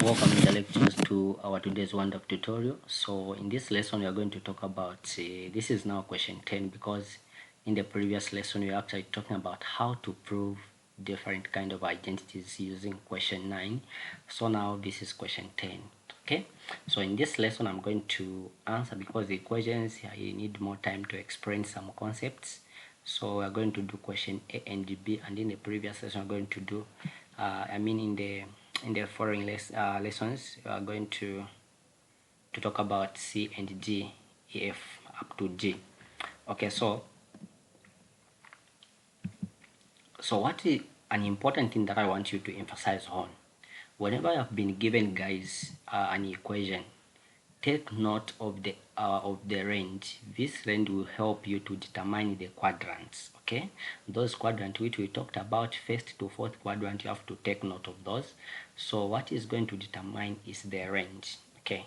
Welcome intellectuals to our today's wonderful tutorial. So in this lesson we are going to talk about this is now question 10, because in the previous lesson we were actually talking about how to prove different kind of identities using question 9. So now this is question 10. Okay, so in this lesson I'm going to answer, because the questions I need more time to explain some concepts. So we're going to do question A and B, and in the previous lesson we're going to do in the following lessons we are going to talk about C and D, E, F up to G. Okay, so what is an important thing that I want you to emphasize on: whenever you have been given, guys, an equation, take note of the range. This range will help you to determine the quadrants. Okay, those quadrants which we talked about, first to fourth quadrant, you have to take note of those. So what is going to determine is the range. Okay,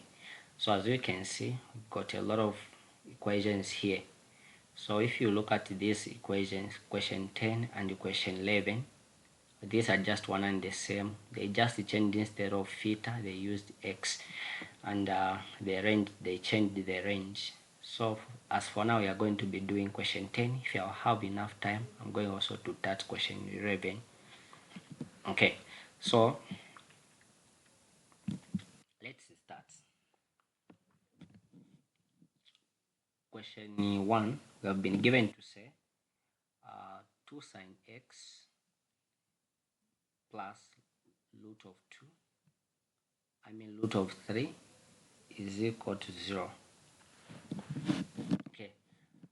so as you can see, we've got a lot of equations here. So if you look at these equations, question 10 and question 11, these are just one and the same. They just changed, instead of theta they used x, and the range, they changed the range. So as for now we are going to be doing question 10. If you have enough time, I'm going also to touch question 11. Okay, so let's start. Question 1, we have been given to say 2 sine x plus root of 2, root of 3 is equal to 0. Okay,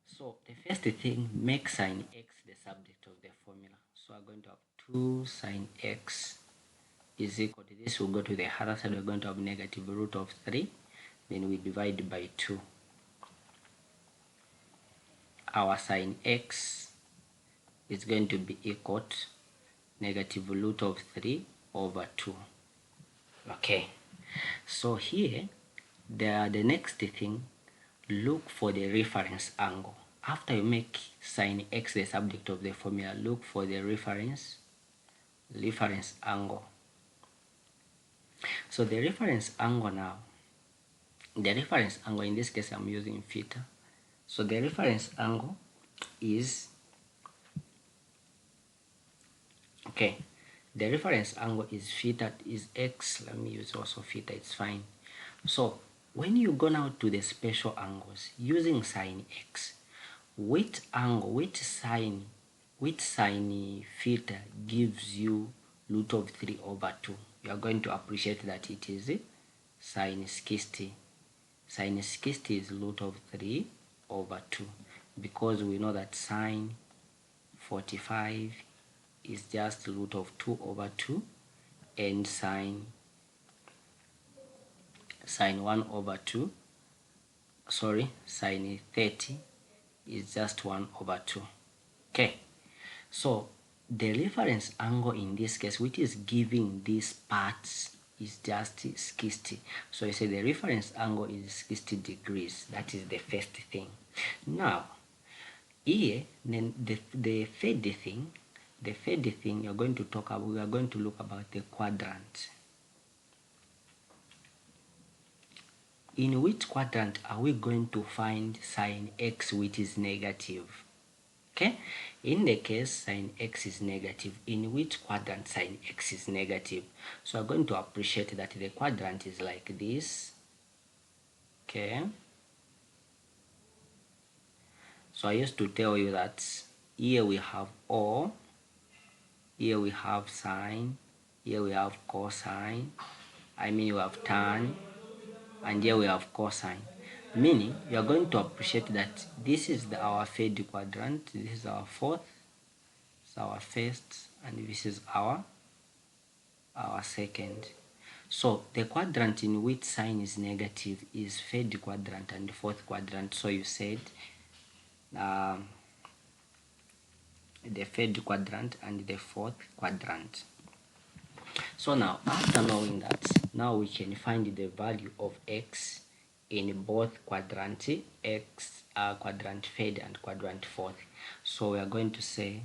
so the first thing, make sine x the subject of the formula. So we're going to have 2 sine x is equal to this. We'll go to the other side, we're going to have negative root of 3, then we divide by 2. Our sine x is going to be equal to negative root of 3 over 2. Okay, so here the next thing, look for the reference angle. After you make sine x the subject of the formula, look for the reference angle. So the reference angle now, in this case I'm using theta. So the reference angle is, okay, the reference angle is theta, is x. Let me use also theta, it's fine. So when you go now to the special angles using sine x, which sine theta gives you root of 3 over 2? You are going to appreciate that it is sine 60. Sine 60 is root of 3 over 2, because we know that sine 45 is just root of 2 over 2, and sine 1 over 2, sorry, sine 30 is just 1 over 2. Okay, so the reference angle in this case, which is giving these parts, is just 60. So you say the reference angle is 60 degrees. That is the first thing. Now here, then the third thing you're going to talk about, we are going to look about the quadrant. In which quadrant are we going to find sine x which is negative? Okay, in the case sine x is negative, in which quadrant sine x is negative? So we're going to appreciate that the quadrant is like this. Okay, so I used to tell you that here we have O, here we have sine, here we have cosine, we have tan, and here we have cosine. Meaning you are going to appreciate that this is our third quadrant, this is our fourth, this is our first, and this is our second. So the quadrant in which sine is negative is third quadrant and fourth quadrant. So you said the third quadrant and the fourth quadrant. So now, after knowing that, now we can find the value of x in both quadrant, quadrant third and quadrant fourth. So we are going to say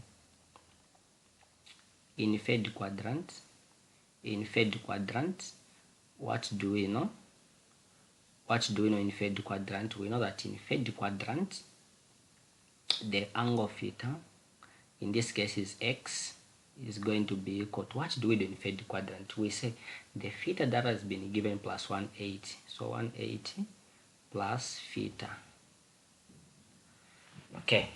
in third quadrant, what do we know? What do we know in third quadrant? We know that in third quadrant, the angle theta, in this case is x, is going to be equal to, what do we do in third quadrant? We say the theta that has been given plus 180. So 180 plus theta. Okay.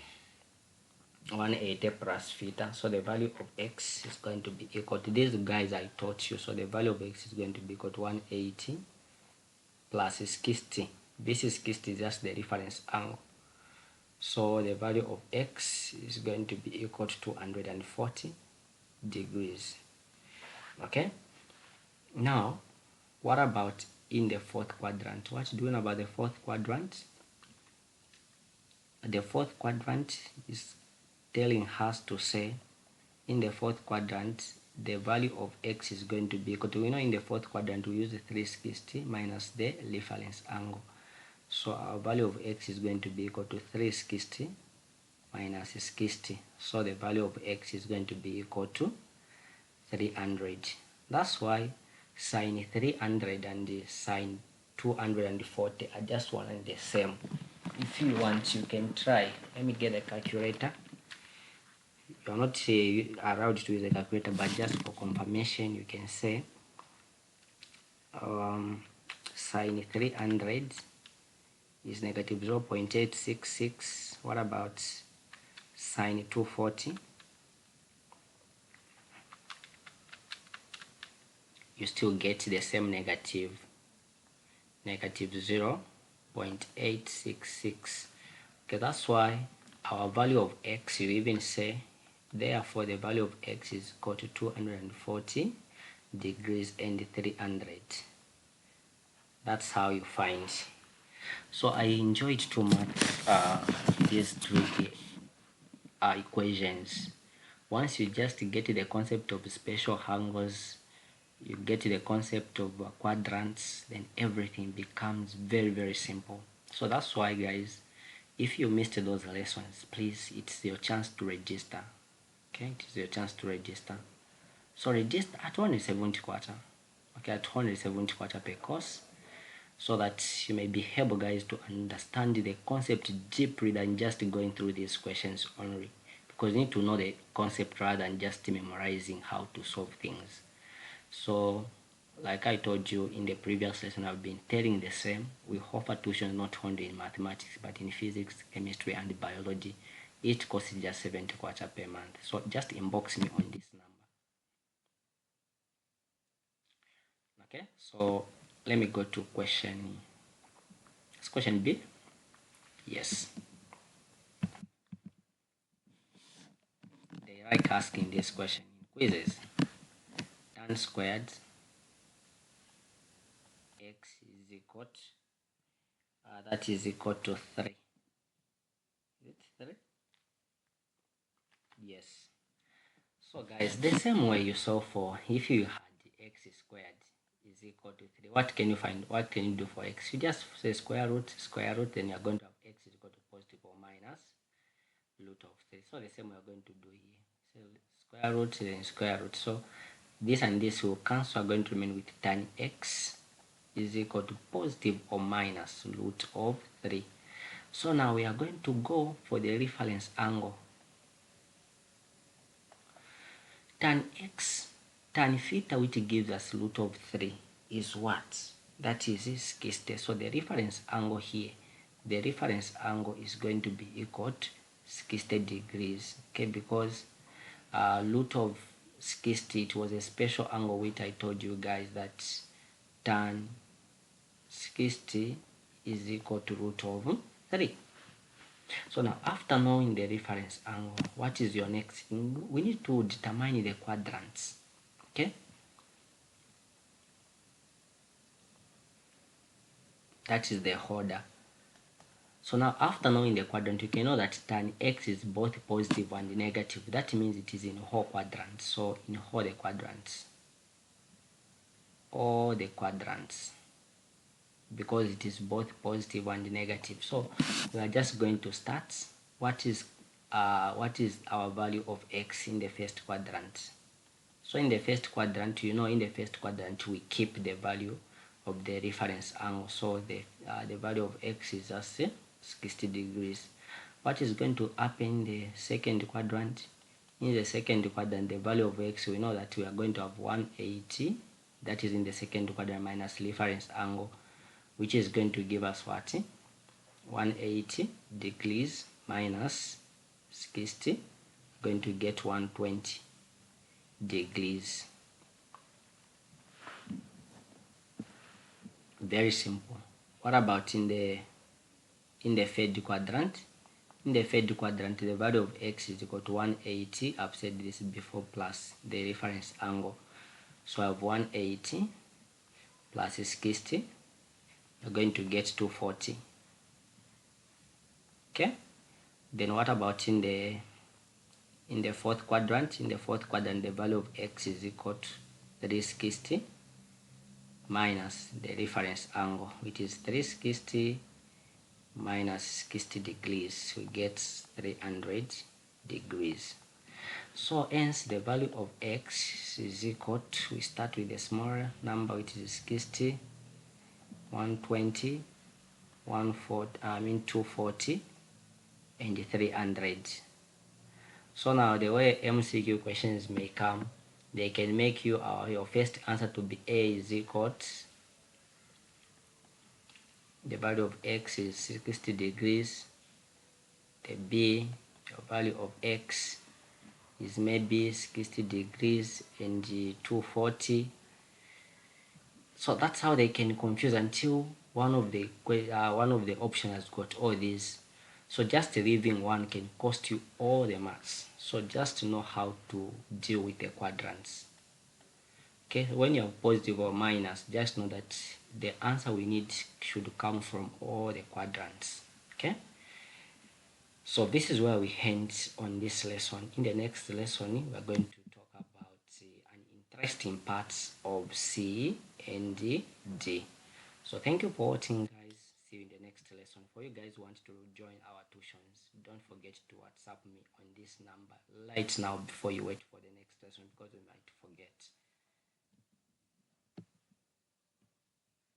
180 plus theta. So the value of x is going to be equal to these guys I taught you. So the value of x is going to be equal to 180 plus 60. This is 60 is just the reference angle. So the value of x is going to be equal to 240 degrees. Okay. Now, what about in the fourth quadrant? What do you know about the fourth quadrant? The fourth quadrant is telling us to say in the fourth quadrant the value of x is going to be equal to, in the fourth quadrant we use the 360 minus the reference angle. So our value of x is going to be equal to 360 minus 60. So the value of x is going to be equal to 300. That's why sine 300 and sine 240 are just one and the same. If you want, you can try. Let me get a calculator. You're not allowed to use a calculator, but just for confirmation, you can say sine 300 is negative 0.866. What about sine 240? You still get the same negative 0.866. Okay, that's why our value of x, you even say, therefore the value of x is equal to 240 degrees and 300. That's how you find. So I enjoyed too much these three equations. Once you just get the concept of special angles, you get the concept of quadrants, then everything becomes very, very simple. So that's why, guys, if you missed those lessons, please, it's your chance to register. Okay, it is your chance to register. So register at 170 quarter. Okay, at 170 quarter per course, so that you may be able, guys, to understand the concept deeply than just going through these questions only, because you need to know the concept rather than just memorizing how to solve things. So like I told you in the previous lesson, I've been telling the same. We offer tuition not only in mathematics but in physics, chemistry and biology. Each course is just 70 kwacha per month. So just inbox me on this number. Okay, so let me go to question. It's question B. Yes. They like asking this question in quizzes. Tan squared x is equal to, that is equal to 3. Is it 3? Yes. So guys, the same way you saw for, if you had x squared is equal to 3, what can you find? What can you do for x? You just say square root, then you're going to have x is equal to positive or minus root of 3. So the same we are going to do here. So square root, then square root. So this and this will cancel. We're going to remain with tan x is equal to positive or minus root of 3. So now we are going to go for the reference angle. Tan x, tan theta, which gives us root of 3, is what? That is 60. So the reference angle here, the reference angle is going to be equal to 60 degrees. Okay, because root of 60, it was a special angle which I told you guys that tan 60 is equal to root of 3. So now, after knowing the reference angle, what is your next thing? We need to determine the quadrants. Okay? That is the order. So now, after knowing the quadrant, you can know that tan x is both positive and negative. That means it is in all quadrants. So in all the quadrants. All the quadrants. Because it is both positive and negative. So we are just going to start. What is our value of x in the first quadrant? So in the first quadrant, in the first quadrant we keep the value of the reference angle. So the value of x is just 60 degrees. What is going to happen in the second quadrant? In the second quadrant, the value of x, we know that we are going to have 180, that is in the second quadrant, minus reference angle, which is going to give us what? 180 degrees minus 60, going to get 120 degrees. Very simple. What about in the third quadrant? In the third quadrant, the value of x is equal to 180. I've said this before, plus the reference angle. So I have 180 plus 60. You're going to get 240. Okay. Then what about in the fourth quadrant? In the fourth quadrant, the value of x is equal to 360 minus the reference angle, which is 360 minus 60 degrees. We get 300 degrees. So hence the value of x is equal to, we start with a small number, which is 60, 120, 240, and 300. So now the way MCQ questions may come, they can make you your first answer to be A is equal to, the value of x is 60 degrees. The B, your value of x is maybe 60 degrees and 240. So that's how they can confuse until one of the options has got all these. So just leaving one can cost you all the marks. So just to know how to deal with the quadrants. Okay, when you have positive or minus, just know that the answer we need should come from all the quadrants. Okay, so this is where we end on this lesson. In the next lesson, we are going to talk about an interesting parts of C and D. So thank you for watching, guys. See you in the next lesson. For you guys who want to join our tuitions, don't forget to WhatsApp me on this number right now before you wait for the next lesson, because we might forget.